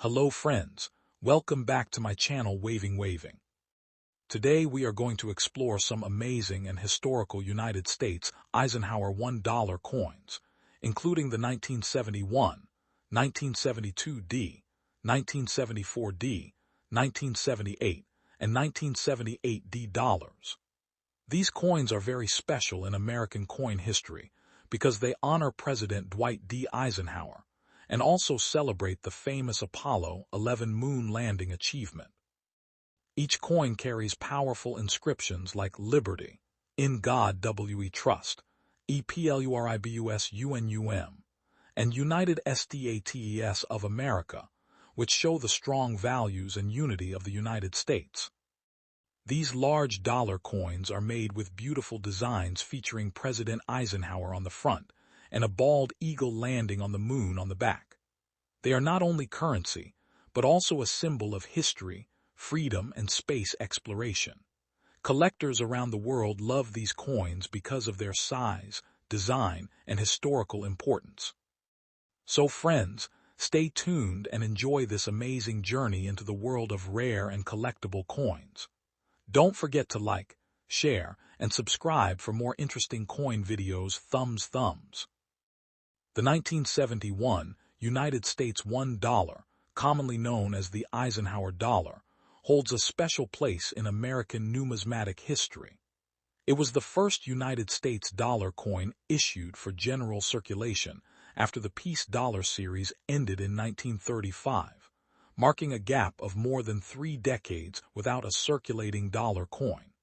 Hello friends, welcome back to my channel Waving. Today we are going to explore some amazing and historical United States Eisenhower $1 coins, including the 1971, 1972D, 1974D, 1978, and 1978D dollars. These coins are very special in American coin history because they honor President Dwight D. Eisenhower and also celebrate the famous Apollo 11 moon landing achievement. Each coin carries powerful inscriptions like Liberty, In God We Trust, EPLURIBUS UNUM, and United States of America, which show the strong values and unity of the United States. These large dollar coins are made with beautiful designs featuring President Eisenhower on the front and a bald eagle landing on the moon on the back. They are not only currency, but also a symbol of history, freedom, and space exploration. Collectors around the world love these coins because of their size, design, and historical importance. So friends, stay tuned and enjoy this amazing journey into the world of rare and collectible coins. Don't forget to like, share, and subscribe for more interesting coin videos. Thumbs. The 1971 United States $1, commonly known as the Eisenhower Dollar, holds a special place in American numismatic history. It was the first United States dollar coin issued for general circulation after the Peace Dollar series ended in 1935, marking a gap of more than 3 decades without a circulating dollar coin.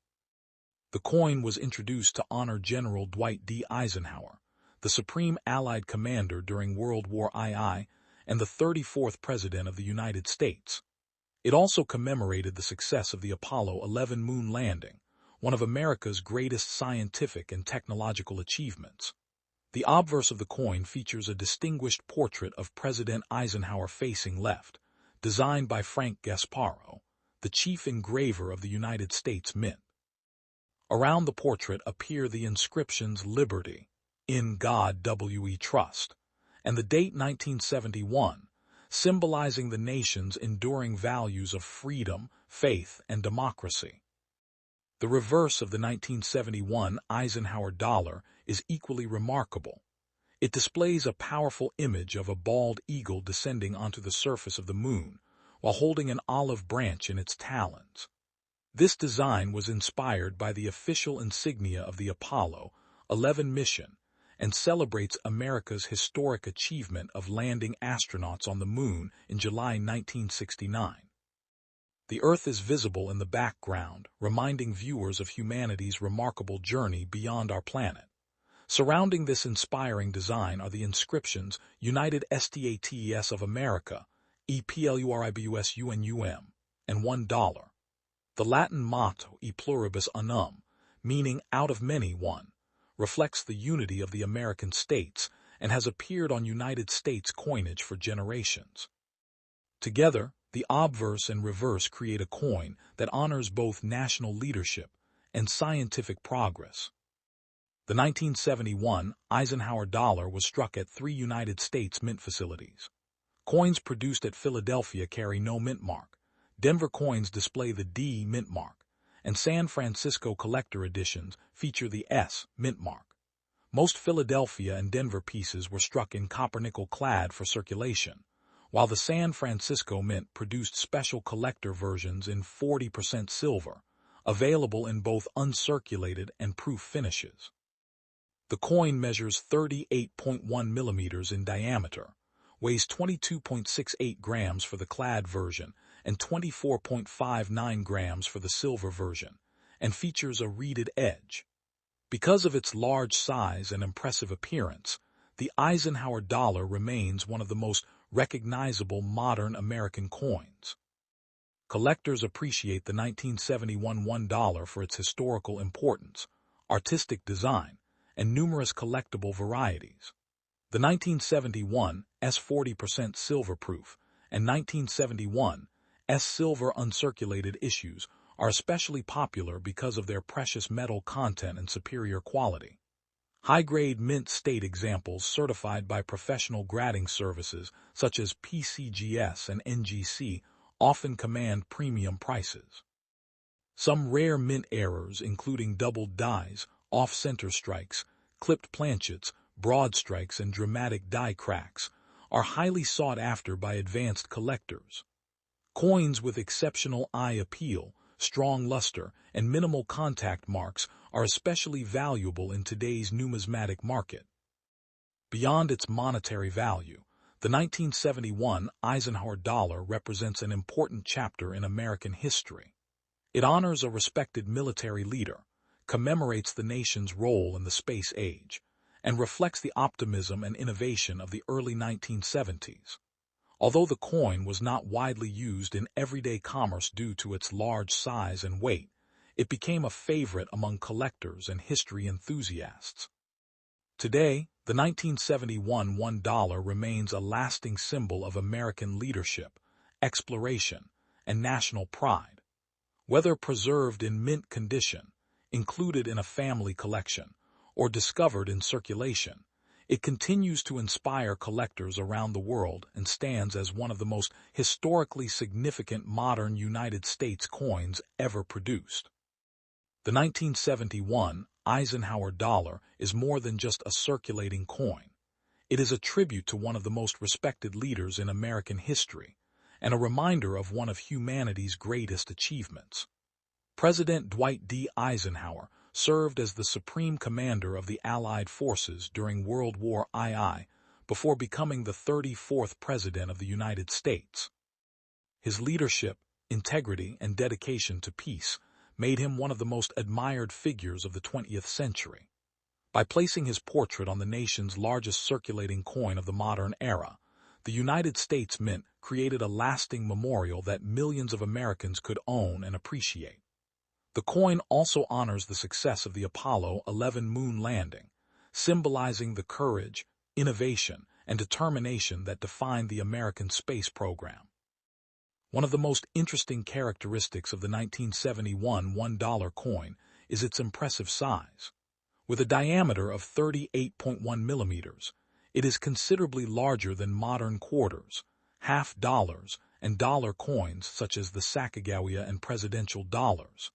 The coin was introduced to honor General Dwight D. Eisenhower, the Supreme Allied Commander during World War II and the 34th President of the United States. It also commemorated the success of the Apollo 11 moon landing, one of America's greatest scientific and technological achievements. The obverse of the coin features a distinguished portrait of President Eisenhower facing left, designed by Frank Gasparro, the chief engraver of the United States Mint. Around the portrait appear the inscriptions Liberty, In God We Trust, and the date 1971, symbolizing the nation's enduring values of freedom, faith, and democracy. The reverse of the 1971 Eisenhower Dollar is equally remarkable. It displays a powerful image of a bald eagle descending onto the surface of the moon while holding an olive branch in its talons. This design was inspired by the official insignia of the Apollo 11 mission and celebrates America's historic achievement of landing astronauts on the moon in July 1969. The Earth is visible in the background, reminding viewers of humanity's remarkable journey beyond our planet. Surrounding this inspiring design are the inscriptions United States of America, EPLURIBUS UNUM, and $1. The Latin motto E pluribus unum, meaning out of many one, reflects the unity of the American states and has appeared on United States coinage for generations. Together, the obverse and reverse create a coin that honors both national leadership and scientific progress. The 1971 Eisenhower Dollar was struck at 3 United States mint facilities. Coins produced at Philadelphia carry no mint mark. Denver coins display the D mint mark, and San Francisco collector editions feature the S mint mark. Most Philadelphia and Denver pieces were struck in copper-nickel clad for circulation, while the San Francisco Mint produced special collector versions in 40% silver, available in both uncirculated and proof finishes. The coin measures 38.1 millimeters in diameter, weighs 22.68 grams for the clad version and 24.59 grams for the silver version, and features a reeded edge. Because of its large size and impressive appearance, the Eisenhower Dollar remains one of the most recognizable modern American coins. Collectors appreciate the 1971 $1 for its historical importance, artistic design, and numerous collectible varieties. The 1971 S 40% silver proof and 1971 S silver uncirculated issues are especially popular because of their precious metal content and superior quality. High-grade mint state examples certified by professional grading services such as PCGS and NGC often command premium prices. Some rare mint errors, including doubled dies, off-center strikes, clipped planchets, broad strikes, and dramatic die cracks, are highly sought after by advanced collectors. Coins with exceptional eye appeal, strong luster, and minimal contact marks are especially valuable in today's numismatic market. Beyond its monetary value, the 1971 Eisenhower Dollar represents an important chapter in American history. It honors a respected military leader, commemorates the nation's role in the space age, and reflects the optimism and innovation of the early 1970s. Although the coin was not widely used in everyday commerce due to its large size and weight, it became a favorite among collectors and history enthusiasts. Today, the 1971 $1 remains a lasting symbol of American leadership, exploration, and national pride. Whether preserved in mint condition, included in a family collection, or discovered in circulation, it continues to inspire collectors around the world and stands as one of the most historically significant modern United States coins ever produced. The 1971 Eisenhower Dollar is more than just a circulating coin. It is a tribute to one of the most respected leaders in American history, and a reminder of one of humanity's greatest achievements. President Dwight D. Eisenhower served as the supreme commander of the Allied forces during World War II before becoming the 34th President of the United States. His leadership, integrity, and dedication to peace made him one of the most admired figures of the 20th century. By placing his portrait on the nation's largest circulating coin of the modern era, the United States Mint created a lasting memorial that millions of Americans could own and appreciate. The coin also honors the success of the Apollo 11 moon landing, symbolizing the courage, innovation, and determination that defined the American space program. One of the most interesting characteristics of the 1971 $1 coin is its impressive size. With a diameter of 38.1 millimeters, it is considerably larger than modern quarters, half dollars, and dollar coins such as the Sacagawea and presidential dollars.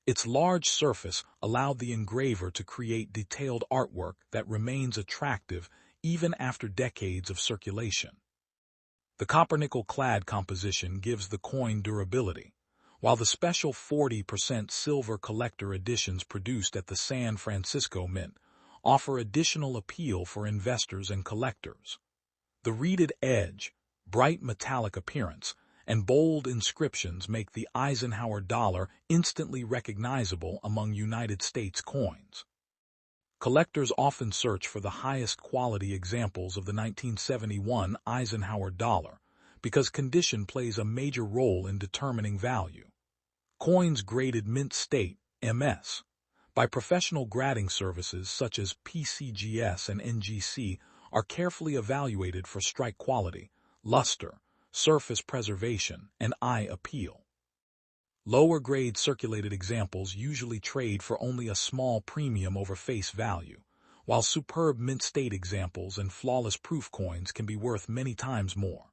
Its large surface allowed the engraver to create detailed artwork that remains attractive even after decades of circulation. The copper-nickel-clad composition gives the coin durability, while the special 40% silver collector editions produced at the San Francisco Mint offer additional appeal for investors and collectors. The reeded edge, bright metallic appearance, and bold inscriptions make the Eisenhower Dollar instantly recognizable among United States coins. Collectors often search for the highest quality examples of the 1971 Eisenhower Dollar because condition plays a major role in determining value. Coins graded mint state, MS, by professional grading services such as PCGS and NGC are carefully evaluated for strike quality, luster, surface preservation, and eye appeal. Lower-grade circulated examples usually trade for only a small premium over face value, while superb mint state examples and flawless proof coins can be worth many times more.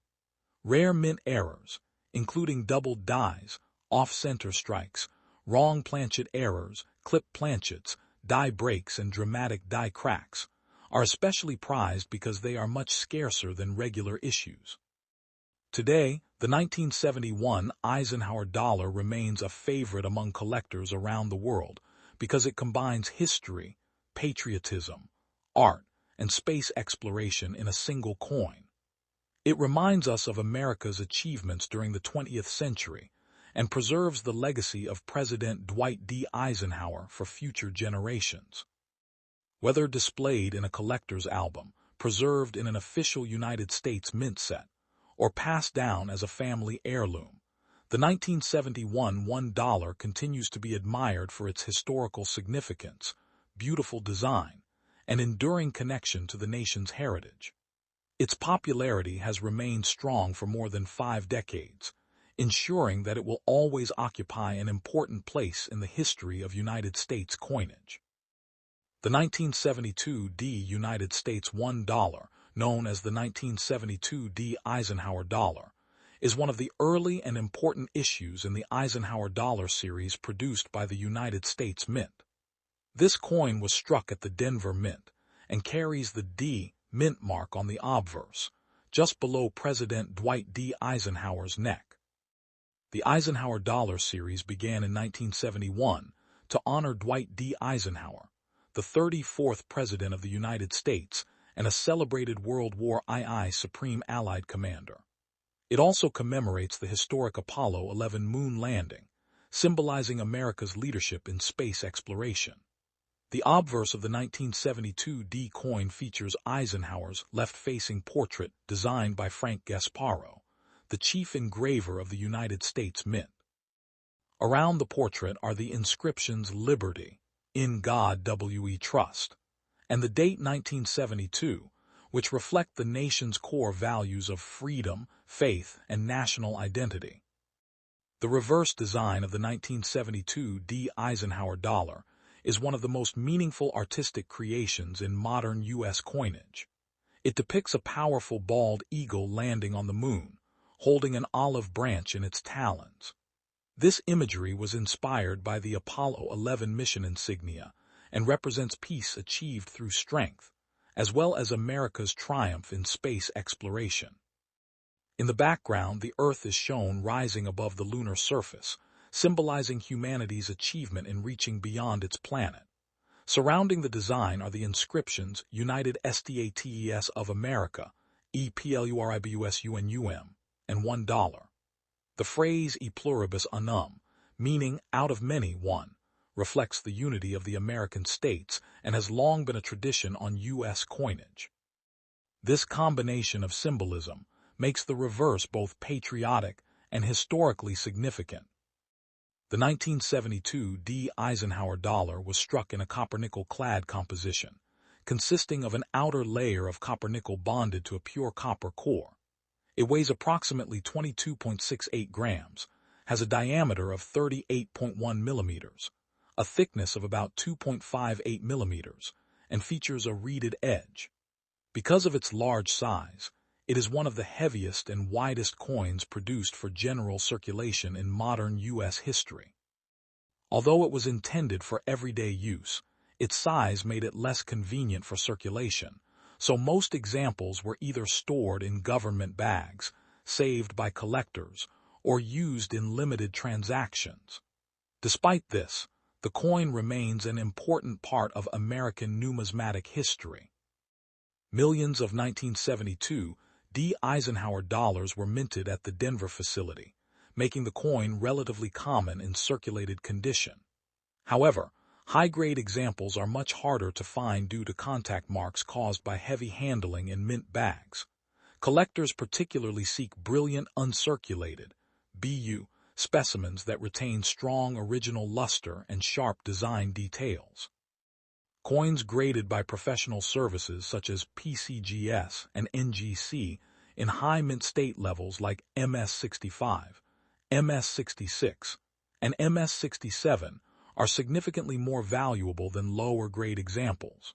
Rare mint errors, including doubled dies, off-center strikes, wrong planchet errors, clipped planchets, die breaks, and dramatic die cracks, are especially prized because they are much scarcer than regular issues. Today, the 1971 Eisenhower Dollar remains a favorite among collectors around the world because it combines history, patriotism, art, and space exploration in a single coin. It reminds us of America's achievements during the 20th century and preserves the legacy of President Dwight D. Eisenhower for future generations. Whether displayed in a collector's album, preserved in an official United States Mint set, or passed down as a family heirloom, the 1971 $1 continues to be admired for its historical significance, beautiful design, and enduring connection to the nation's heritage. Its popularity has remained strong for more than 5 decades, ensuring that it will always occupy an important place in the history of United States coinage. The 1972 United States $1, known as the 1972 Eisenhower Dollar, is one of the early and important issues in the Eisenhower Dollar series produced by the United States Mint. This coin was struck at the Denver Mint and carries the D Mint mark on the obverse, just below President Dwight D. Eisenhower's neck. The Eisenhower Dollar series began in 1971 to honor Dwight D. Eisenhower, the 34th President of the United States and a celebrated World War II Supreme Allied Commander. It also commemorates the historic Apollo 11 moon landing, symbolizing America's leadership in space exploration. The obverse of the 1972 D coin features Eisenhower's left-facing portrait designed by Frank Gasparo, the chief engraver of the United States Mint. Around the portrait are the inscriptions Liberty, In God We Trust, and the date 1972, which reflect the nation's core values of freedom, faith, and national identity. The reverse design of the 1972 D Eisenhower Dollar is one of the most meaningful artistic creations in modern U.S. coinage. It depicts a powerful bald eagle landing on the moon, holding an olive branch in its talons. This imagery was inspired by the Apollo 11 mission insignia and represents peace achieved through strength, as well as America's triumph in space exploration. In the background, the Earth is shown rising above the lunar surface, symbolizing humanity's achievement in reaching beyond its planet. Surrounding the design are the inscriptions United States of America, EPLURIBUSUNUM, and $1. The phrase E pluribus unum, meaning out of many one, reflects the unity of the American states and has long been a tradition on U.S. coinage. This combination of symbolism makes the reverse both patriotic and historically significant. The 1972 D Eisenhower Dollar was struck in a copper-nickel-clad composition, consisting of an outer layer of copper-nickel bonded to a pure copper core. It weighs approximately 22.68 grams, has a diameter of 38.1 millimeters, a thickness of about 2.58 millimeters, and features a reeded edge. Because of its large size, it is one of the heaviest and widest coins produced for general circulation in modern U.S. history. Although it was intended for everyday use, its size made it less convenient for circulation, so most examples were either stored in government bags, saved by collectors, or used in limited transactions. Despite this, the coin remains an important part of American numismatic history. Millions of 1972 D Eisenhower dollars were minted at the Denver facility, making the coin relatively common in circulated condition. However, high-grade examples are much harder to find due to contact marks caused by heavy handling in mint bags. Collectors particularly seek brilliant uncirculated BU specimens that retain strong original luster and sharp design details. Coins graded by professional services such as PCGS and NGC in high mint state levels like MS65, MS66, and MS67 are significantly more valuable than lower-grade examples.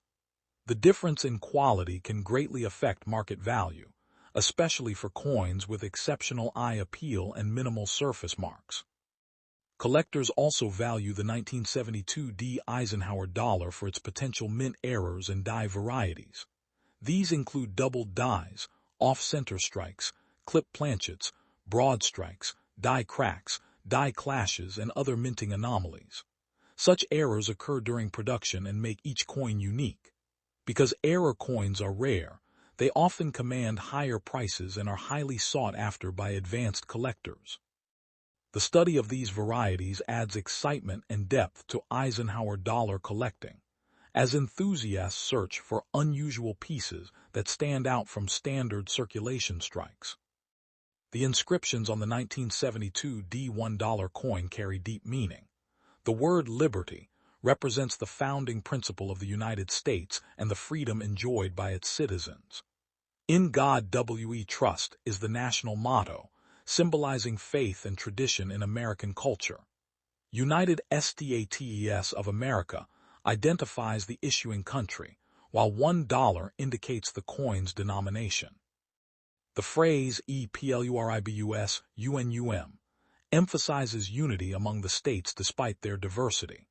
The difference in quality can greatly affect market value, especially for coins with exceptional eye appeal and minimal surface marks. Collectors also value the 1972 D Eisenhower Dollar for its potential mint errors and die varieties. These include doubled dies, off-center strikes, clip planchets, broad strikes, die cracks, die clashes, and other minting anomalies. Such errors occur during production and make each coin unique. Because error coins are rare, they often command higher prices and are highly sought after by advanced collectors. The study of these varieties adds excitement and depth to Eisenhower dollar collecting, as enthusiasts search for unusual pieces that stand out from standard circulation strikes. The inscriptions on the 1972 D$1 coin carry deep meaning. The word liberty represents the founding principle of the United States and the freedom enjoyed by its citizens. In God We Trust is the national motto, symbolizing faith and tradition in American culture. United States of America, identifies the issuing country, while $1 indicates the coin's denomination. The phrase EPLURIBUS UNUM emphasizes unity among the states despite their diversity.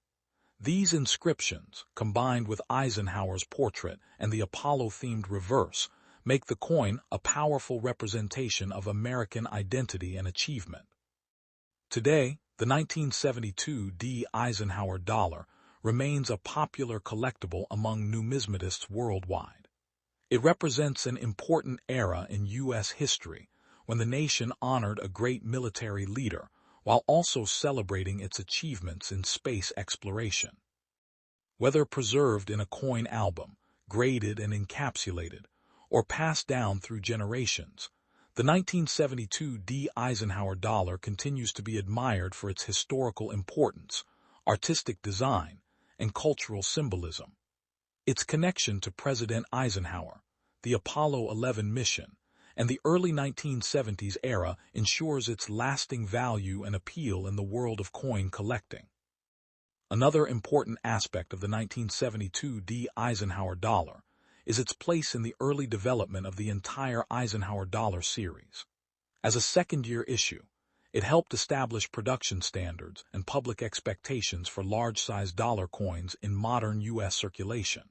These inscriptions, combined with Eisenhower's portrait and the Apollo-themed reverse, make the coin a powerful representation of American identity and achievement. Today, the 1972 Eisenhower Dollar remains a popular collectible among numismatists worldwide. It represents an important era in U.S. history when the nation honored a great military leader while also celebrating its achievements in space exploration. Whether preserved in a coin album, graded and encapsulated, or passed down through generations, the 1972 Eisenhower Dollar continues to be admired for its historical importance, artistic design, and cultural symbolism. Its connection to President Eisenhower, the Apollo 11 mission, and the early 1970s era ensures its lasting value and appeal in the world of coin collecting. Another important aspect of the 1972 Eisenhower Dollar is its place in the early development of the entire Eisenhower Dollar series. As a second-year issue, it helped establish production standards and public expectations for large-sized dollar coins in modern U.S. circulation.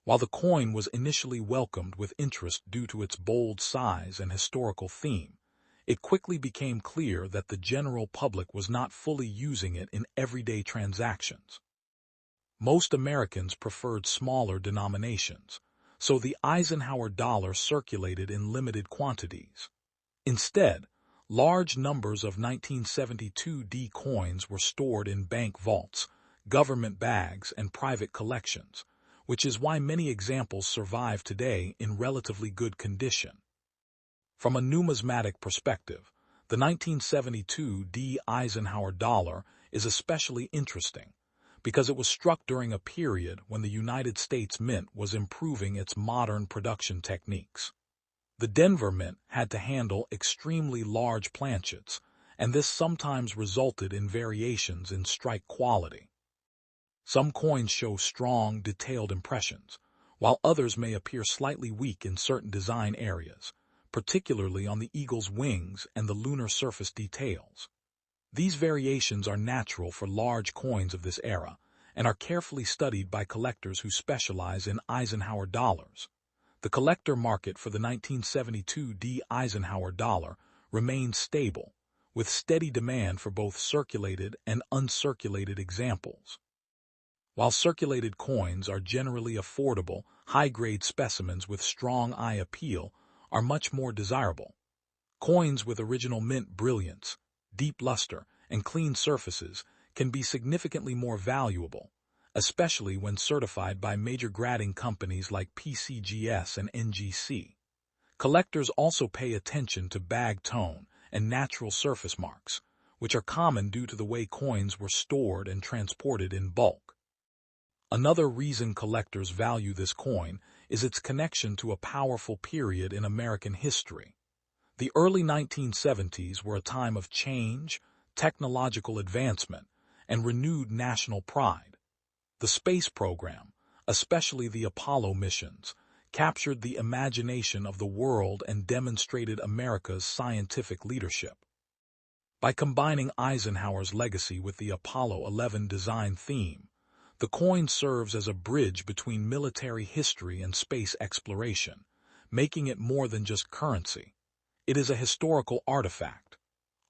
While the coin was initially welcomed with interest due to its bold size and historical theme, it quickly became clear that the general public was not fully using it in everyday transactions. Most Americans preferred smaller denominations, so the Eisenhower Dollar circulated in limited quantities. Instead, large numbers of 1972 coins were stored in bank vaults, government bags, and private collections, which is why many examples survive today in relatively good condition. From a numismatic perspective, the 1972 Eisenhower Dollar is especially interesting because it was struck during a period when the United States Mint was improving its modern production techniques. The Denver Mint had to handle extremely large planchets, and this sometimes resulted in variations in strike quality. Some coins show strong, detailed impressions, while others may appear slightly weak in certain design areas, particularly on the eagle's wings and the lunar surface details. These variations are natural for large coins of this era and are carefully studied by collectors who specialize in Eisenhower dollars. The collector market for the 1972 Eisenhower Dollar remains stable, with steady demand for both circulated and uncirculated examples. While circulated coins are generally affordable, high-grade specimens with strong eye appeal are much more desirable. Coins with original mint brilliance, deep luster, and clean surfaces can be significantly more valuable, especially when certified by major grading companies like PCGS and NGC. Collectors also pay attention to bag tone and natural surface marks, which are common due to the way coins were stored and transported in bulk. Another reason collectors value this coin is its connection to a powerful period in American history. The early 1970s were a time of change, technological advancement, and renewed national pride. The space program, especially the Apollo missions, captured the imagination of the world and demonstrated America's scientific leadership. By combining Eisenhower's legacy with the Apollo 11 design theme, the coin serves as a bridge between military history and space exploration, making it more than just currency. It is a historical artifact.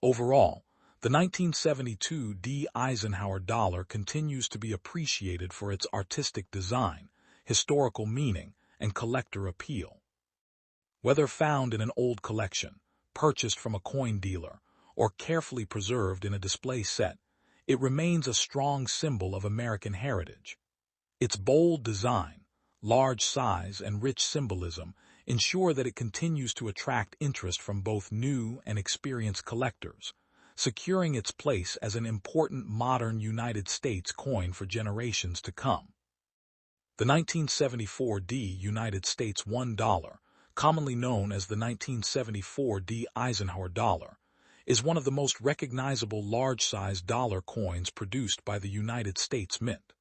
Overall, the 1972 Eisenhower Dollar continues to be appreciated for its artistic design, historical meaning, and collector appeal. Whether found in an old collection, purchased from a coin dealer, or carefully preserved in a display set, it remains a strong symbol of American heritage. Its bold design, large size, and rich symbolism ensure that it continues to attract interest from both new and experienced collectors, securing its place as an important modern United States coin for generations to come. The 1974 United States $1, commonly known as the 1974 Eisenhower Dollar, is one of the most recognizable large-sized dollar coins produced by the United States Mint.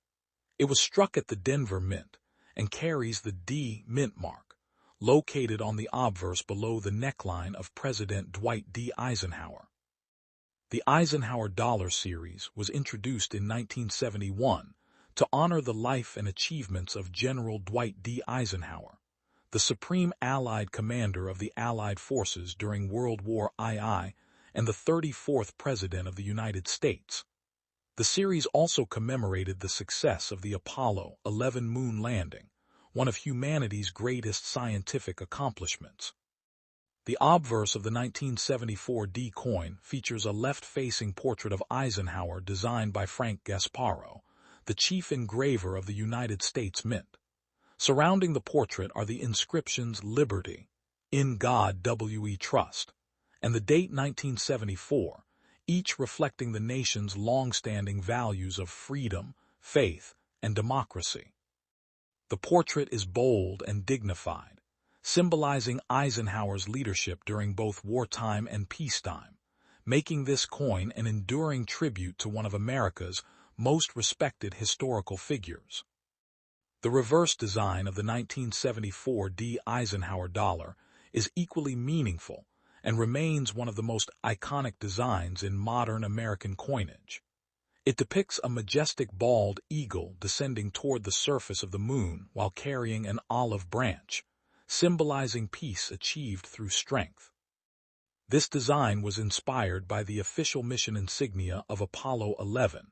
It was struck at the Denver Mint and carries the D Mint mark, located on the obverse below the neckline of President Dwight D. Eisenhower. The Eisenhower Dollar series was introduced in 1971 to honor the life and achievements of General Dwight D. Eisenhower, the Supreme Allied Commander of the Allied Forces during World War II and the 34th President of the United States. The series also commemorated the success of the Apollo 11 moon landing, one of humanity's greatest scientific accomplishments. The obverse of the 1974 D coin features a left-facing portrait of Eisenhower designed by Frank Gasparo, the chief engraver of the United States Mint. Surrounding the portrait are the inscriptions Liberty, In God We Trust, and the date 1974, each reflecting the nation's long-standing values of freedom, faith, and democracy. The portrait is bold and dignified, symbolizing Eisenhower's leadership during both wartime and peacetime, making this coin an enduring tribute to one of America's most respected historical figures. The reverse design of the 1974 D Eisenhower dollar is equally meaningful and remains one of the most iconic designs in modern American coinage. It depicts a majestic bald eagle descending toward the surface of the moon while carrying an olive branch, symbolizing peace achieved through strength. This design was inspired by the official mission insignia of Apollo 11,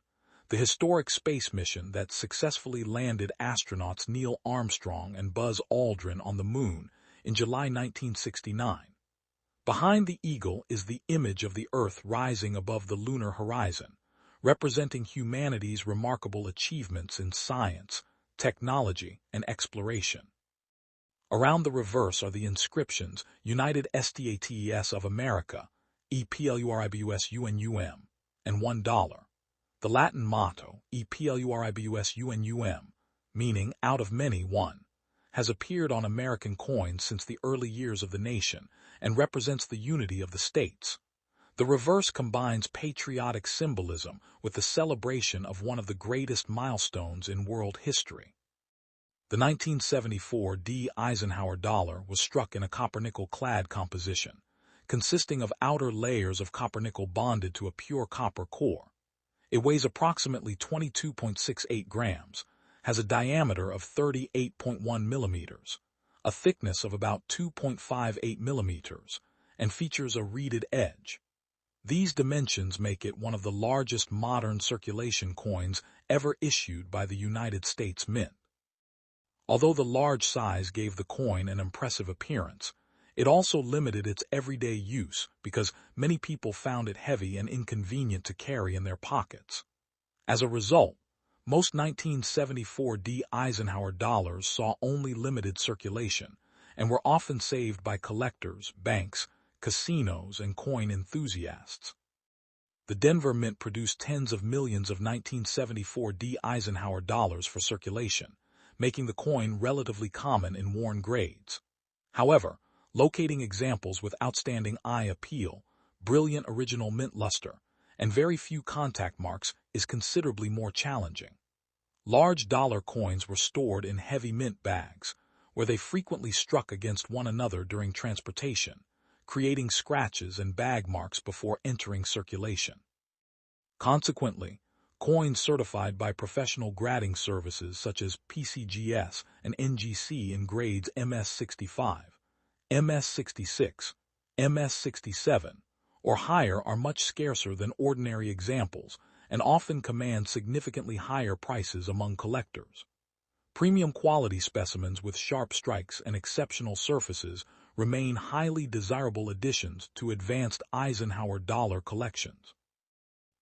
the historic space mission that successfully landed astronauts Neil Armstrong and Buzz Aldrin on the moon in July 1969. Behind the eagle is the image of the Earth rising above the lunar horizon, representing humanity's remarkable achievements in science, technology, and exploration. Around the reverse are the inscriptions United States of America, EPLURIBUS UNUM, and $1. The Latin motto, EPLURIBUS UNUM, meaning out of many one, has appeared on American coins since the early years of the nation and represents the unity of the states. The reverse combines patriotic symbolism with the celebration of one of the greatest milestones in world history. The 1974 D Eisenhower dollar was struck in a copper-nickel-clad composition, consisting of outer layers of copper-nickel bonded to a pure copper core. It weighs approximately 22.68 grams, has a diameter of 38.1 millimeters, a thickness of about 2.58 millimeters, and features a reeded edge. These dimensions make it one of the largest modern circulation coins ever issued by the United States Mint. Although the large size gave the coin an impressive appearance, it also limited its everyday use because many people found it heavy and inconvenient to carry in their pockets. As a result, most 1974 D Eisenhower dollars saw only limited circulation and were often saved by collectors, banks, casinos, and coin enthusiasts. The Denver Mint produced tens of millions of 1974 D Eisenhower dollars for circulation, making the coin relatively common in worn grades. However, locating examples with outstanding eye appeal, brilliant original mint luster, and very few contact marks is considerably more challenging. Large dollar coins were stored in heavy mint bags, where they frequently struck against one another during transportation, creating scratches and bag marks before entering circulation. Consequently, coins certified by professional grading services such as PCGS and NGC in grades MS65, MS66, MS67, or higher are much scarcer than ordinary examples and often command significantly higher prices among collectors. Premium quality specimens with sharp strikes and exceptional surfaces remain highly desirable additions to advanced Eisenhower dollar collections.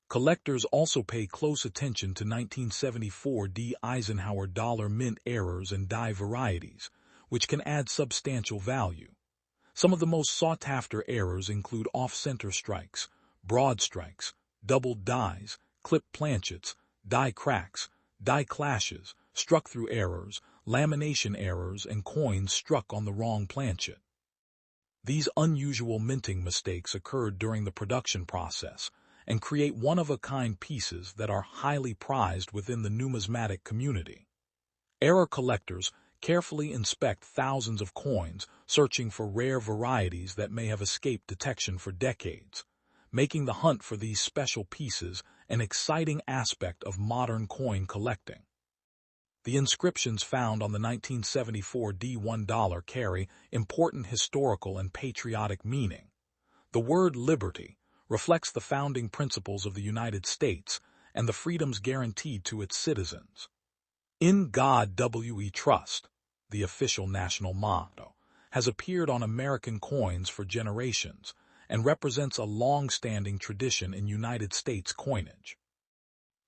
Collectors also pay close attention to 1974 D Eisenhower dollar mint errors and die varieties, which can add substantial value. Some of the most sought-after errors include off-center strikes, broad strikes, doubled dies, clipped planchets, die cracks, die clashes, struck-through errors, lamination errors, and coins struck on the wrong planchet. These unusual minting mistakes occurred during the production process and create one-of-a-kind pieces that are highly prized within the numismatic community. Error collectors carefully inspect thousands of coins, searching for rare varieties that may have escaped detection for decades, making the hunt for these special pieces an exciting aspect of modern coin collecting. The inscriptions found on the 1974 $1 carry important historical and patriotic meaning. The word liberty reflects the founding principles of the United States and the freedoms guaranteed to its citizens. "In God We Trust," the official national motto, has appeared on American coins for generations and represents a long-standing tradition in United States coinage.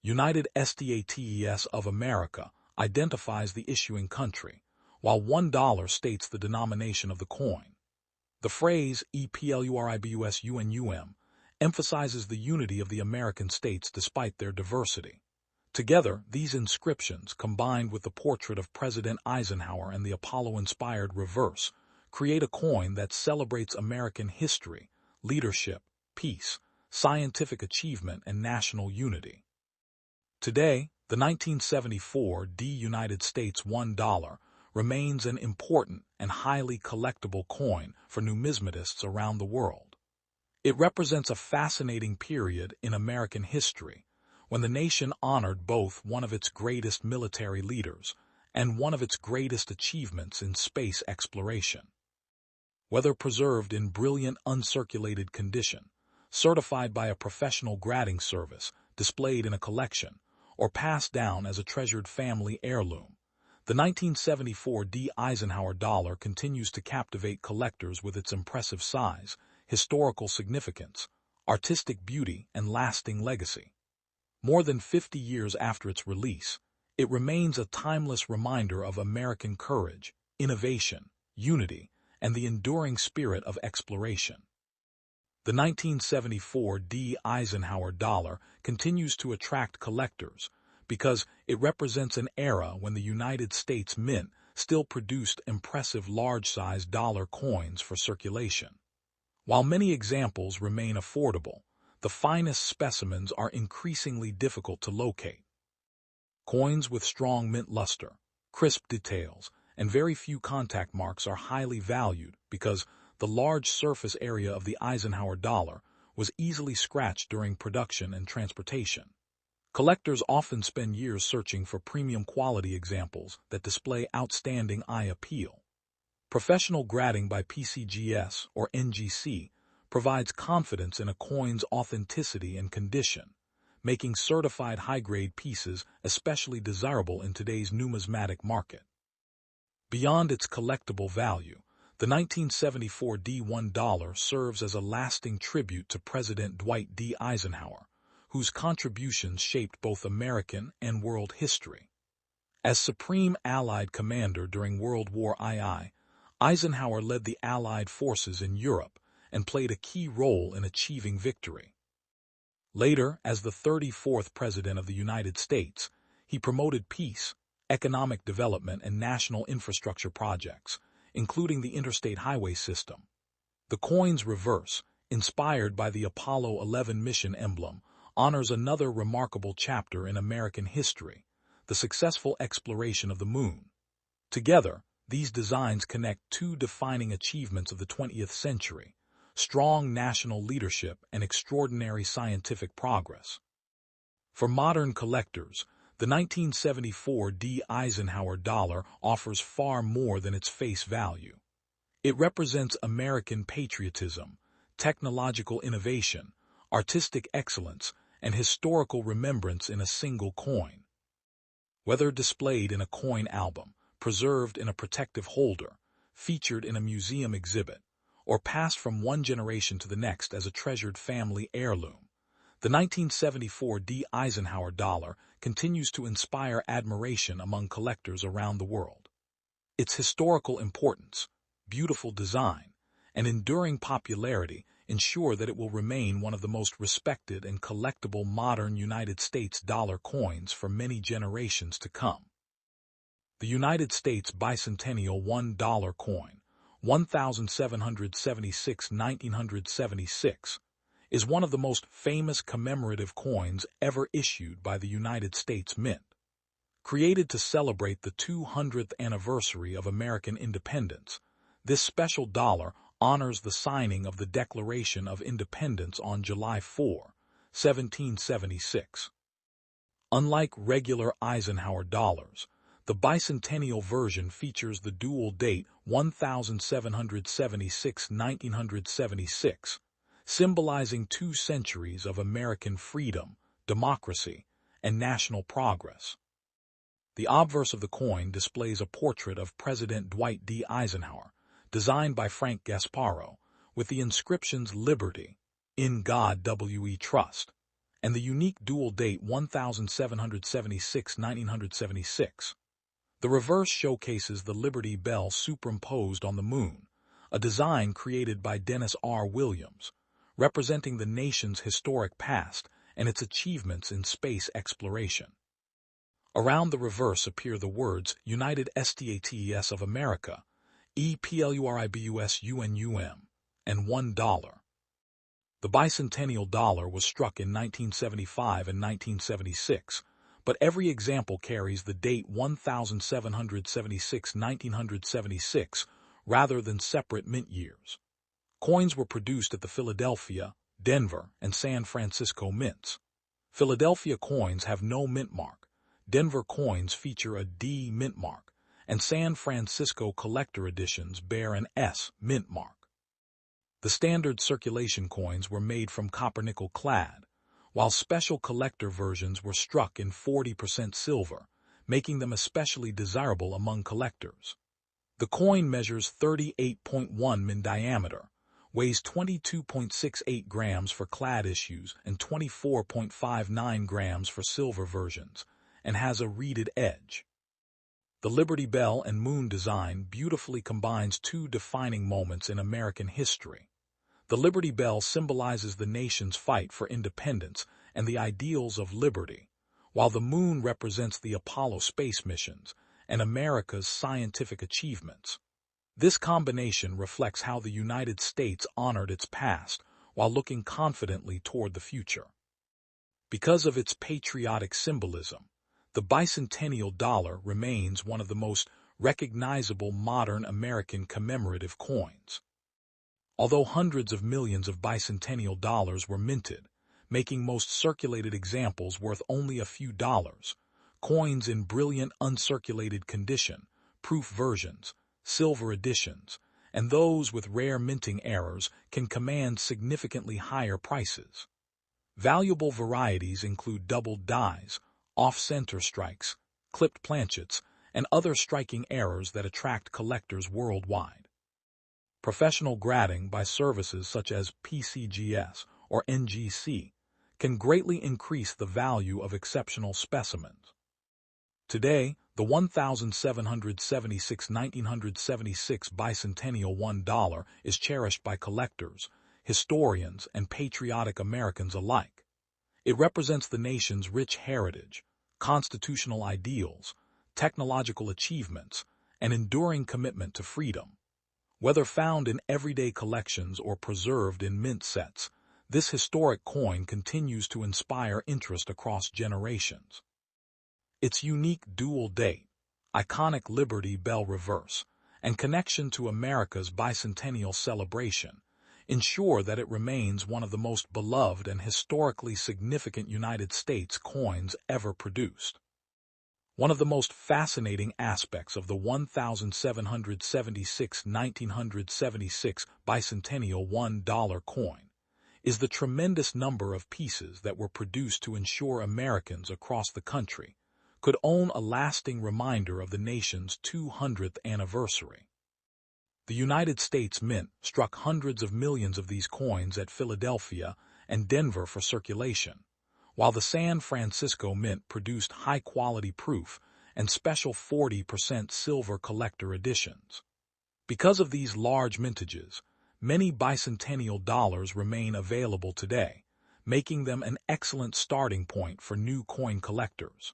United States of America identifies the issuing country, while $1 states the denomination of the coin. The phrase EPLURIBUSUNUM emphasizes the unity of the American states despite their diversity. Together, these inscriptions, combined with the portrait of President Eisenhower and the Apollo-inspired reverse, create a coin that celebrates American history, leadership, peace, scientific achievement, and national unity. Today, the 1974 United States $1 remains an important and highly collectible coin for numismatists around the world. It represents a fascinating period in American history, when the nation honored both one of its greatest military leaders and one of its greatest achievements in space exploration. Whether preserved in brilliant uncirculated condition, certified by a professional grading service, displayed in a collection, or passed down as a treasured family heirloom, the 1974 Eisenhower Dollar continues to captivate collectors with its impressive size, historical significance, artistic beauty, and lasting legacy. More than 50 years after its release, it remains a timeless reminder of American courage, innovation, unity, and the enduring spirit of exploration. The 1974 Eisenhower Dollar continues to attract collectors because it represents an era when the United States Mint still produced impressive large-sized dollar coins for circulation. While many examples remain affordable, the finest specimens are increasingly difficult to locate. Coins with strong mint luster, crisp details, and very few contact marks are highly valued because the large surface area of the Eisenhower Dollar was easily scratched during production and transportation. Collectors often spend years searching for premium quality examples that display outstanding eye appeal. Professional grading by PCGS or NGC provides confidence in a coin's authenticity and condition, making certified high-grade pieces especially desirable in today's numismatic market. Beyond its collectible value, the 1974 $1 serves as a lasting tribute to President Dwight D. Eisenhower, whose contributions shaped both American and world history. As Supreme Allied Commander during World War II, Eisenhower led the Allied forces in Europe and played a key role in achieving victory. Later, as the 34th President of the United States, he promoted peace, economic development, and national infrastructure projects, including the interstate highway system. The coin's reverse, inspired by the Apollo 11 mission emblem, honors another remarkable chapter in American history, the successful exploration of the moon. Together, these designs connect two defining achievements of the 20th century: strong national leadership and extraordinary scientific progress. For modern collectors, the 1974 Eisenhower Dollar offers far more than its face value. It represents American patriotism, technological innovation, artistic excellence, and historical remembrance in a single coin. Whether displayed in a coin album, preserved in a protective holder, featured in a museum exhibit, or passed from one generation to the next as a treasured family heirloom, the 1974 Eisenhower Dollar continues to inspire admiration among collectors around the world. Its historical importance, beautiful design, and enduring popularity ensure that it will remain one of the most respected and collectible modern United States dollar coins for many generations to come. The United States Bicentennial $1 coin, 1776-1976, is one of the most famous commemorative coins ever issued by the United States Mint. Created to celebrate the 200th anniversary of American independence, this special dollar honors the signing of the Declaration of Independence on July 4, 1776. Unlike regular Eisenhower dollars, the bicentennial version features the dual date 1776-1976, symbolizing 2 centuries of American freedom, democracy, and national progress. The obverse of the coin displays a portrait of President Dwight D. Eisenhower, designed by Frank Gasparro, with the inscriptions Liberty, In God We Trust, and the unique dual date 1776-1976. The reverse showcases the Liberty Bell superimposed on the moon, a design created by Dennis R. Williams, representing the nation's historic past and its achievements in space exploration. Around the reverse appear the words United States of America, EPLURIBUSUNUM, and $1. The bicentennial dollar was struck in 1975 and 1976, but every example carries the date 1776-1976 rather than separate mint years. Coins were produced at the Philadelphia, Denver, and San Francisco mints. Philadelphia coins have no mint mark, Denver coins feature a D mint mark, and San Francisco collector editions bear an S mint mark. The standard circulation coins were made from copper-nickel clad, while special collector versions were struck in 40% silver, making them especially desirable among collectors. The coin measures 38.1 in diameter, weighs 22.68 grams for clad issues and 24.59 grams for silver versions, and has a reeded edge. The Liberty Bell and Moon design beautifully combines 2 defining moments in American history. The Liberty Bell symbolizes the nation's fight for independence and the ideals of liberty, while the moon represents the Apollo space missions and America's scientific achievements. This combination reflects how the United States honored its past while looking confidently toward the future. Because of its patriotic symbolism, the bicentennial dollar remains one of the most recognizable modern American commemorative coins. Although hundreds of millions of bicentennial dollars were minted, making most circulated examples worth only a few dollars, coins in brilliant uncirculated condition, proof versions, silver editions, and those with rare minting errors can command significantly higher prices. Valuable varieties include doubled dies, off-center strikes, clipped planchets, and other striking errors that attract collectors worldwide. Professional grading by services such as PCGS or NGC can greatly increase the value of exceptional specimens. Today, the 1776-1976 bicentennial $1 is cherished by collectors, historians, and patriotic Americans alike. It represents the nation's rich heritage, constitutional ideals, technological achievements, and enduring commitment to freedom. Whether found in everyday collections or preserved in mint sets, this historic coin continues to inspire interest across generations. Its unique dual date, iconic Liberty Bell reverse, and connection to America's bicentennial celebration ensure that it remains one of the most beloved and historically significant United States coins ever produced. One of the most fascinating aspects of the 1776-1976 bicentennial $1 coin is the tremendous number of pieces that were produced to ensure Americans across the country could own a lasting reminder of the nation's 200th anniversary. The United States Mint struck hundreds of millions of these coins at Philadelphia and Denver for circulation, while the San Francisco Mint produced high-quality proof and special 40% silver collector editions. Because of these large mintages, many bicentennial dollars remain available today, making them an excellent starting point for new coin collectors.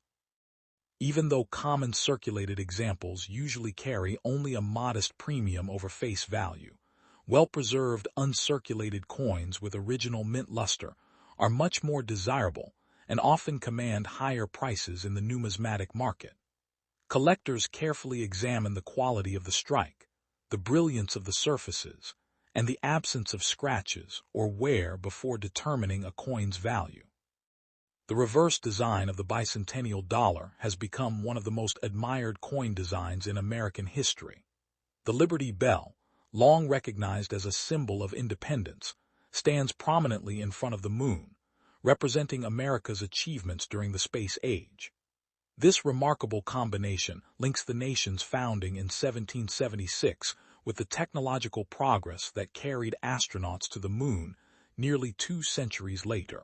Even though common circulated examples usually carry only a modest premium over face value, Well-preserved, uncirculated coins with original mint luster are much more desirable and often command higher prices in the numismatic market. Collectors carefully examine the quality of the strike, the brilliance of the surfaces, and the absence of scratches or wear before determining a coin's value. The reverse design of the bicentennial dollar has become one of the most admired coin designs in American history. The Liberty Bell, long recognized as a symbol of independence, stands prominently in front of the moon, representing America's achievements during the space age. This remarkable combination links the nation's founding in 1776 with the technological progress that carried astronauts to the moon nearly 2 centuries later.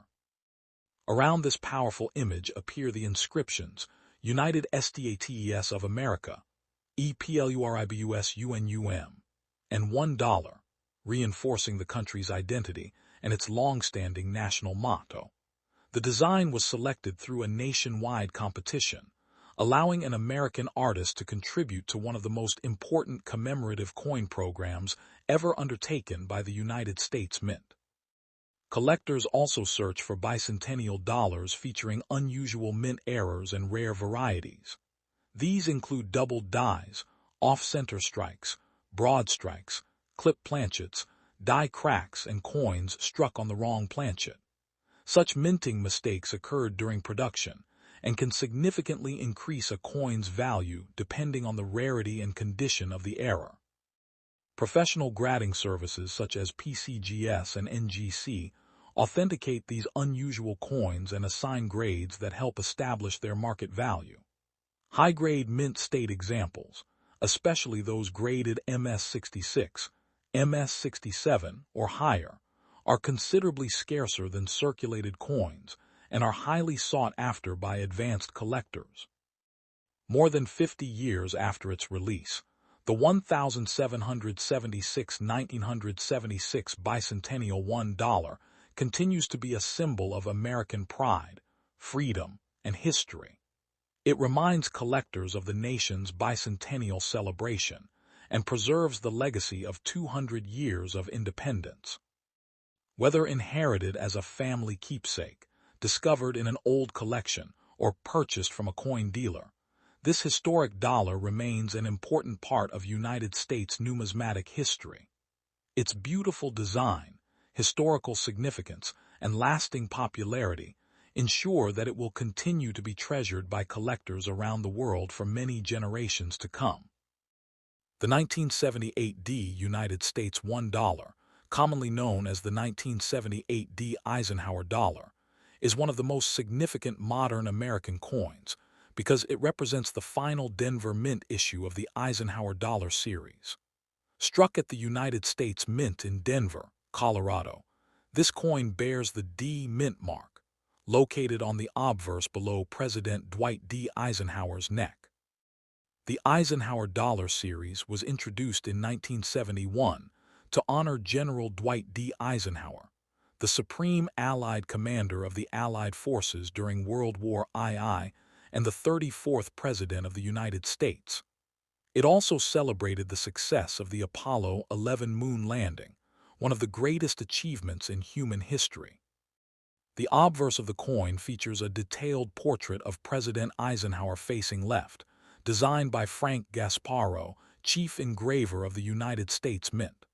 Around this powerful image appear the inscriptions United States of America, EPLURIBUS UNUM, and $1, reinforcing the country's identity and its long-standing national motto. The design was selected through a nationwide competition, allowing an American artist to contribute to one of the most important commemorative coin programs ever undertaken by the United States Mint. Collectors also search for bicentennial dollars featuring unusual mint errors and rare varieties. These include doubled dies, off-center strikes, broad strikes, clip planchets, die cracks, and coins struck on the wrong planchet. Such minting mistakes occurred during production and can significantly increase a coin's value depending on the rarity and condition of the error. Professional grading services such as PCGS and NGC authenticate these unusual coins and assign grades that help establish their market value. High-grade mint state examples, especially those graded MS66, MS67, or higher, are considerably scarcer than circulated coins and are highly sought after by advanced collectors. More than 50 years after its release, the 1976 bicentennial $1 continues to be a symbol of American pride, freedom, and history. It reminds collectors of the nation's bicentennial celebration and preserves the legacy of 200 years of independence. Whether inherited as a family keepsake, discovered in an old collection, or purchased from a coin dealer, this historic dollar remains an important part of United States numismatic history. Its beautiful design, historical significance, and lasting popularity ensure that it will continue to be treasured by collectors around the world for many generations to come. The 1978 United States $1, commonly known as the 1978 Eisenhower Dollar, is one of the most significant modern American coins because it represents the final Denver Mint issue of the Eisenhower Dollar series. Struck at the United States Mint in Denver, Colorado, this coin bears the D Mint mark, located on the obverse below President Dwight D. Eisenhower's neck. The Eisenhower Dollar series was introduced in 1971 to honor General Dwight D. Eisenhower, the Supreme Allied Commander of the Allied Forces during World War II and the 34th President of the United States. It also celebrated the success of the Apollo 11 moon landing, one of the greatest achievements in human history. The obverse of the coin features a detailed portrait of President Eisenhower facing left, designed by Frank Gasparro, chief engraver of the United States Mint.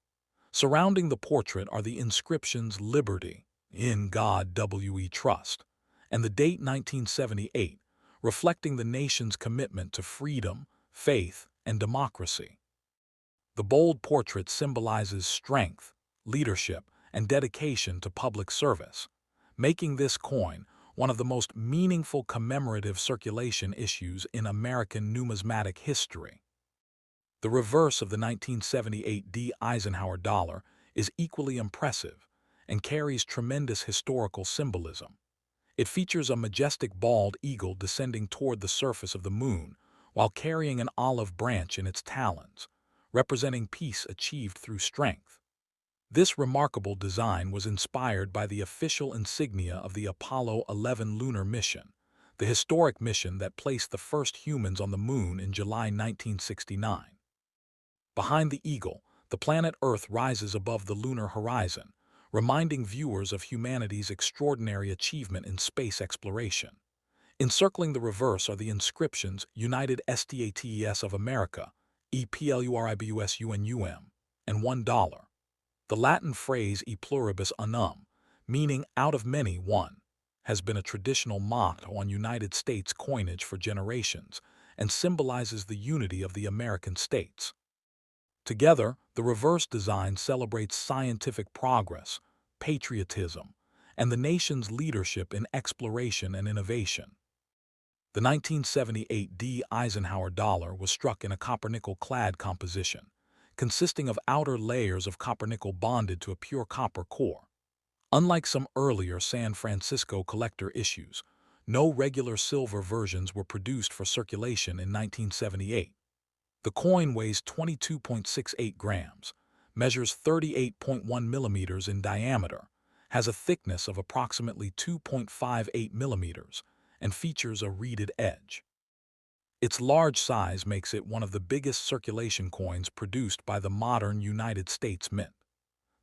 Surrounding the portrait are the inscriptions Liberty, in God we trust, and the date 1978, reflecting the nation's commitment to freedom, faith, and democracy. The bold portrait symbolizes strength, leadership, and dedication to public service, making this coin one of the most meaningful commemorative circulation issues in American numismatic history. The reverse of the 1978 Eisenhower Dollar is equally impressive and carries tremendous historical symbolism. It features a majestic bald eagle descending toward the surface of the moon while carrying an olive branch in its talons, representing peace achieved through strength. This remarkable design was inspired by the official insignia of the Apollo 11 lunar mission, the historic mission that placed the first humans on the moon in July 1969. Behind the eagle, the planet Earth rises above the lunar horizon, reminding viewers of humanity's extraordinary achievement in space exploration. Encircling the reverse are the inscriptions United States of America, EPLURIBUS UNUM, and $1. The Latin phrase e pluribus unum, meaning out of many one, has been a traditional motto on United States coinage for generations and symbolizes the unity of the American states. Together, the reverse design celebrates scientific progress, patriotism, and the nation's leadership in exploration and innovation. The 1978 D. Eisenhower Dollar was struck in a copper-nickel-clad composition, consisting of outer layers of copper-nickel bonded to a pure copper core. Unlike some earlier San Francisco collector issues, no regular silver versions were produced for circulation in 1978. The coin weighs 22.68 grams, measures 38.1 millimeters in diameter, has a thickness of approximately 2.58 millimeters, and features a reeded edge. Its large size makes it one of the biggest circulation coins produced by the modern United States Mint.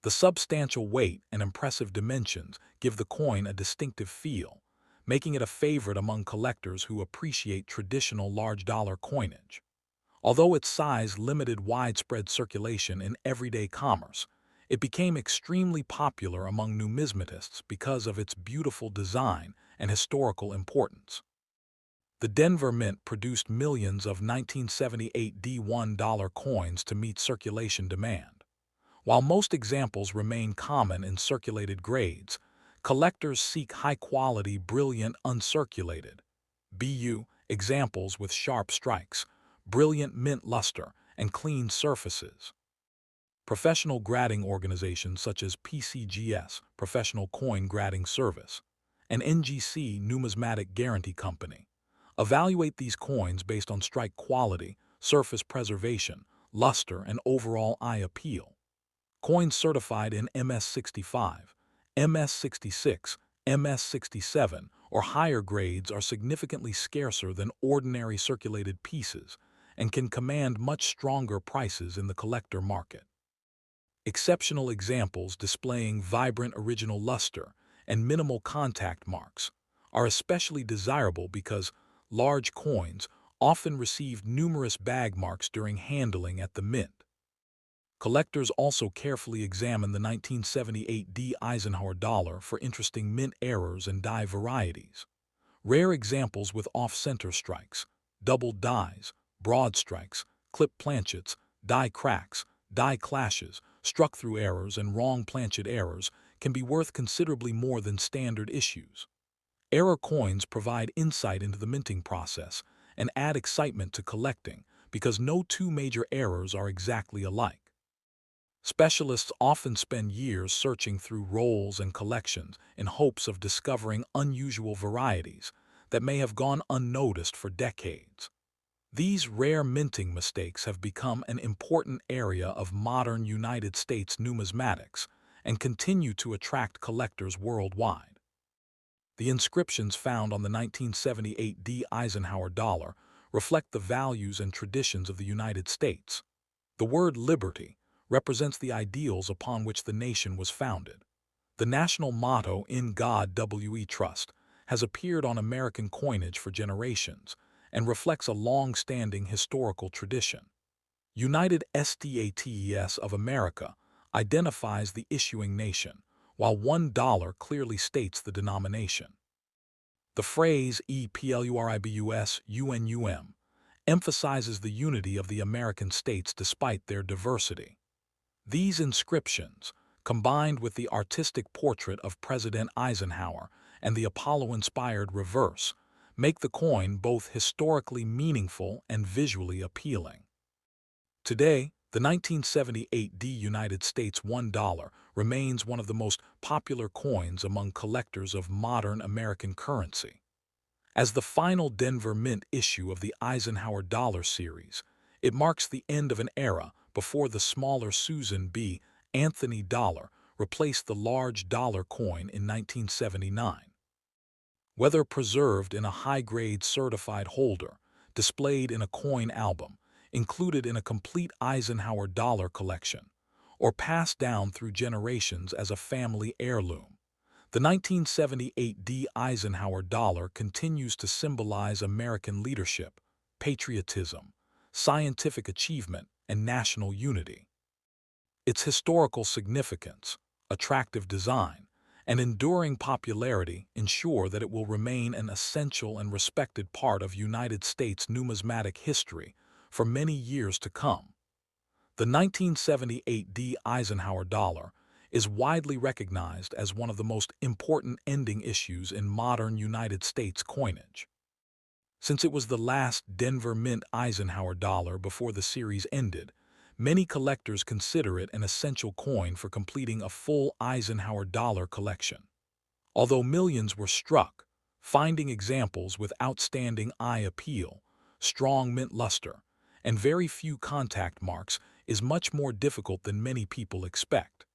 The substantial weight and impressive dimensions give the coin a distinctive feel, making it a favorite among collectors who appreciate traditional large dollar coinage. Although its size limited widespread circulation in everyday commerce, it became extremely popular among numismatists because of its beautiful design and historical importance. The Denver Mint produced millions of 1978 D$1 coins to meet circulation demand. While most examples remain common in circulated grades, collectors seek high-quality, brilliant, uncirculated (BU) examples with sharp strikes, brilliant mint luster, and clean surfaces. Professional grading organizations such as PCGS, Professional Coin Grading Service, and NGC, Numismatic Guarantee Company, evaluate these coins based on strike quality, surface preservation, luster, and overall eye appeal. Coins certified in MS65, MS66, MS67, or higher grades are significantly scarcer than ordinary circulated pieces and can command much stronger prices in the collector market. Exceptional examples displaying vibrant original luster and minimal contact marks are especially desirable because large coins often receive numerous bag marks during handling at the mint. Collectors also carefully examine the 1978 D. Eisenhower Dollar for interesting mint errors and die varieties. Rare examples with off-center strikes, doubled dies, broad strikes, clip planchets, die cracks, die clashes, struck-through errors, and wrong planchet errors can be worth considerably more than standard issues. Error coins provide insight into the minting process and add excitement to collecting because no two major errors are exactly alike. Specialists often spend years searching through rolls and collections in hopes of discovering unusual varieties that may have gone unnoticed for decades. These rare minting mistakes have become an important area of modern United States numismatics and continue to attract collectors worldwide. The inscriptions found on the 1978 D. Eisenhower Dollar reflect the values and traditions of the United States. The word liberty represents the ideals upon which the nation was founded. The national motto, "In God We Trust," has appeared on American coinage for generations and reflects a long-standing historical tradition. United States of America identifies the issuing nation, while $1 clearly states the denomination. The phrase EPLURIBUS UNUM emphasizes the unity of the American states despite their diversity. These inscriptions, combined with the artistic portrait of President Eisenhower and the Apollo-inspired reverse, make the coin both historically meaningful and visually appealing. Today, the 1978 D. United States $1 remains one of the most popular coins among collectors of modern American currency. As the final Denver Mint issue of the Eisenhower Dollar series, it marks the end of an era before the smaller Susan B. Anthony dollar replaced the large dollar coin in 1979. Whether preserved in a high-grade certified holder, displayed in a coin album, included in a complete Eisenhower Dollar collection, or passed down through generations as a family heirloom. The 1978 Eisenhower Dollar continues to symbolize American leadership, patriotism, scientific achievement, and national unity. Its historical significance, attractive design, and enduring popularity ensure that it will remain an essential and respected part of United States numismatic history for many years to come. The 1978 Eisenhower Dollar is widely recognized as one of the most important ending issues in modern United States coinage. Since it was the last Denver Mint Eisenhower dollar before the series ended, many collectors consider it an essential coin for completing a full Eisenhower dollar collection. Although millions were struck, finding examples with outstanding eye appeal, strong mint luster, and very few contact marks is much more difficult than many people expect.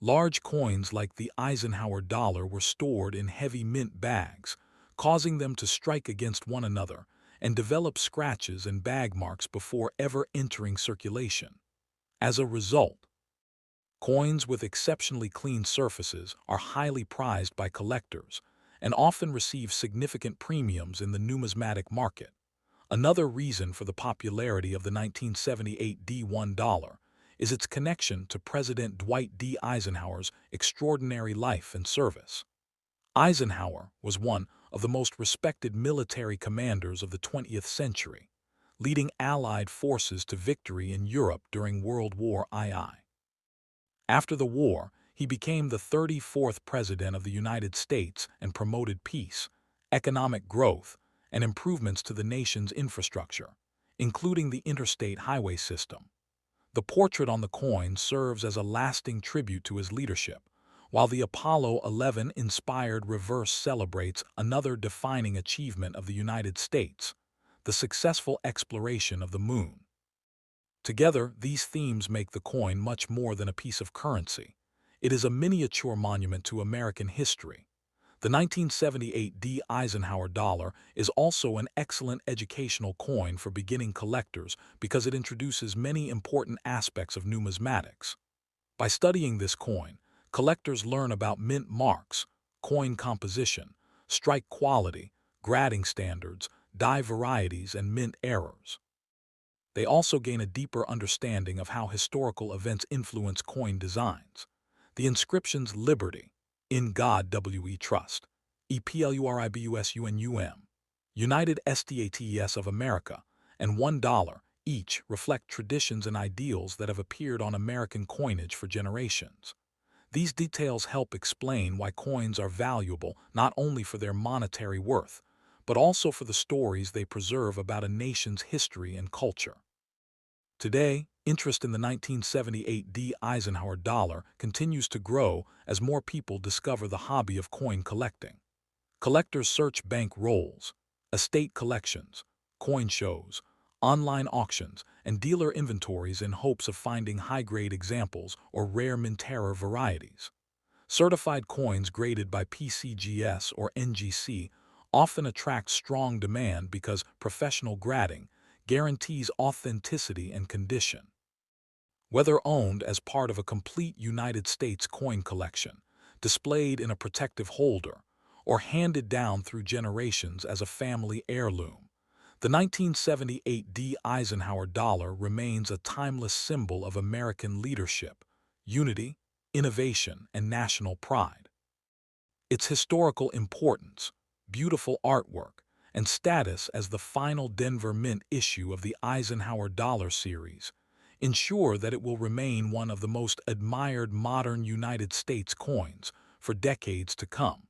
Large coins like the Eisenhower dollar were stored in heavy mint bags, causing them to strike against one another and develop scratches and bag marks before ever entering circulation. As a result, coins with exceptionally clean surfaces are highly prized by collectors and often receive significant premiums in the numismatic market. Another reason for the popularity of the 1978 $1 is its connection to President Dwight D. Eisenhower's extraordinary life and service. Eisenhower was one of the most respected military commanders of the 20th century, leading Allied forces to victory in Europe during World War II. After the war, he became the 34th President of the United States and promoted peace, economic growth, and improvements to the nation's infrastructure, including the interstate highway system. The portrait on the coin serves as a lasting tribute to his leadership, while the Apollo 11-inspired reverse celebrates another defining achievement of the United States, the successful exploration of the moon. Together, these themes make the coin much more than a piece of currency. It is a miniature monument to American history. The 1978 Eisenhower dollar is also an excellent educational coin for beginning collectors because it introduces many important aspects of numismatics. By studying this coin, collectors learn about mint marks, coin composition, strike quality, grading standards, die varieties, and mint errors. They also gain a deeper understanding of how historical events influence coin designs. The inscriptions Liberty, In God We Trust, EPLURIBUSUNUM, United States of America, and $1 each reflect traditions and ideals that have appeared on American coinage for generations. These details help explain why coins are valuable not only for their monetary worth, but also for the stories they preserve about a nation's history and culture. Today, interest in the 1978 Eisenhower dollar continues to grow as more people discover the hobby of coin collecting. Collectors search bank rolls, estate collections, coin shows, online auctions, and dealer inventories in hopes of finding high-grade examples or rare mintage varieties. Certified coins graded by PCGS or NGC often attract strong demand because professional grading guarantees authenticity and condition. Whether owned as part of a complete United States coin collection, displayed in a protective holder, or handed down through generations as a family heirloom, the 1978 Eisenhower dollar remains a timeless symbol of American leadership, unity, innovation, and national pride. Its historical importance, beautiful artwork, and status as the final Denver Mint issue of the Eisenhower Dollar series ensure that it will remain one of the most admired modern United States coins for decades to come.